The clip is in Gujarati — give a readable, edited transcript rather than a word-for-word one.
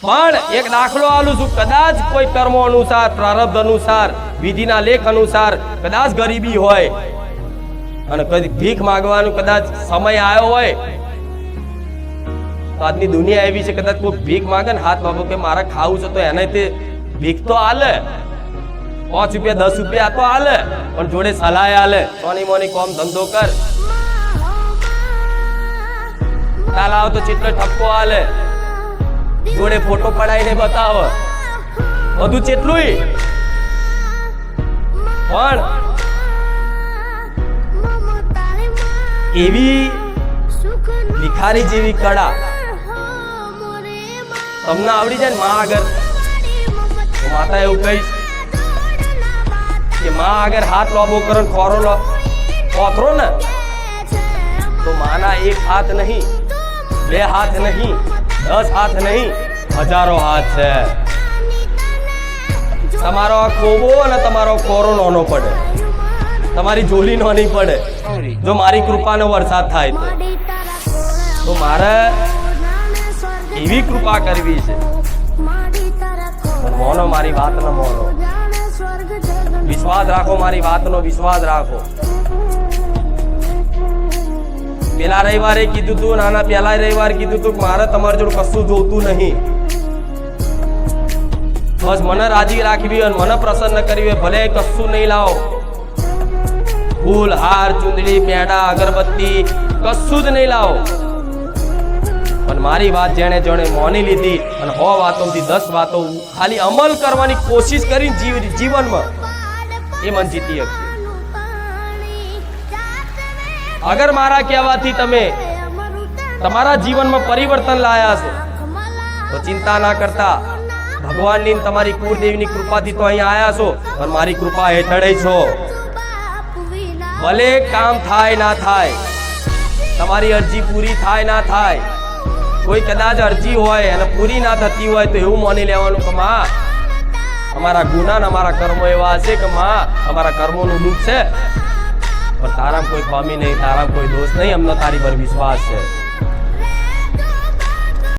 પણ એક દાખલો આલું છું, કદાચ કોઈ કર્મો અનુસાર, પ્રારબ્ધ અનુસાર, વિધિના લેખ અનુસાર કદાચ ગરીબી હોય અને કદી ભીખ માંગવાનું કદાચ સમય આવ્યો હોય, તો આજની દુનિયા એવી છે, કદાચ કોઈ ભીખ માંગે ને હાથ બાબો કે મારે ખાવું છે, તો એને તે ભીખ તો આલે, 5 રૂપિયા 10 રૂપિયા તો આલે, પણ જોડે સલાહ આલે, સોની મોની કોમ ધંધો કર, તાલાવ તો ચિત્ર ઠપકો આલે, જોડે ફોટો પડાઈને બતાવ, બધું ચેટલું પણ એવી ભિખારી જેવી કળા તમને આવડી જાય ને માં આગળ, માતા એવું કહીશ કે માં આગળ હાથ લોબો કરો, ખોરો પોથરો ને તો માના એક હાથ નહીં, 2 હાથ નહીં, 10 હાથ નહીં, હજારો હાથ છે. તમારો આ ખોબો અને તમારો ખોરો નાનો પડે, તમારી જોલી નાની પડે, જો મારી કૃપાનો વરસાદ થાય તો મારે એવી કૃપા કરવી છે. મોનો મારી વાત ન મોનો, વિશ્વાસ રાખો, મારી વાતનો વિશ્વાસ રાખો. પેલા રવિવારે કીધું તું, નાના પેલા રવિવારે કીધું તું મારે તમારી જોડે કશું જોતું નહીં, બસ મને રાજી રાખવી અને મને પ્રસન્ન કરવી, ભલે કશું નહીં લાવો, ફૂલ હાર ચુંદડી પેડા અગરબત્તી કશું જ નહીં લાવો, પણ મારી વાત જેણે જેણે મોની લીધી અને 100 વાતોમાંથી 10 વાતો ખાલી અમલ કરવાની કોશિશ કરી જીવનમાં, એ મન જીતી શકશે. અગર મારા કહેવાથી તમે તમારા જીવનમાં પરિવર્તન લાયા છો તો ચિંતા ના કરતા, ભગવાનની તમારી કુળદેવીની કૃપાથી તો અહીં આયા છો, પણ મારી કૃપા હેઠળ છો. ભલે કામ થાય ના થાય, તમારી અરજી પૂરી થાય ના થાય, કોઈ કદાચ અરજી હોય અને પૂરી ના થતી હોય તો એવું માની લેવાનું કે માં અમારા ગુના ને અમારા કર્મો એવા છે કે માં અમારા કર્મોનું દુઃખ છે, પણ તારા કોઈ ખામી નહીં, તારા કોઈ દોષ નહીં, અમને તારી પર વિશ્વાસ છે.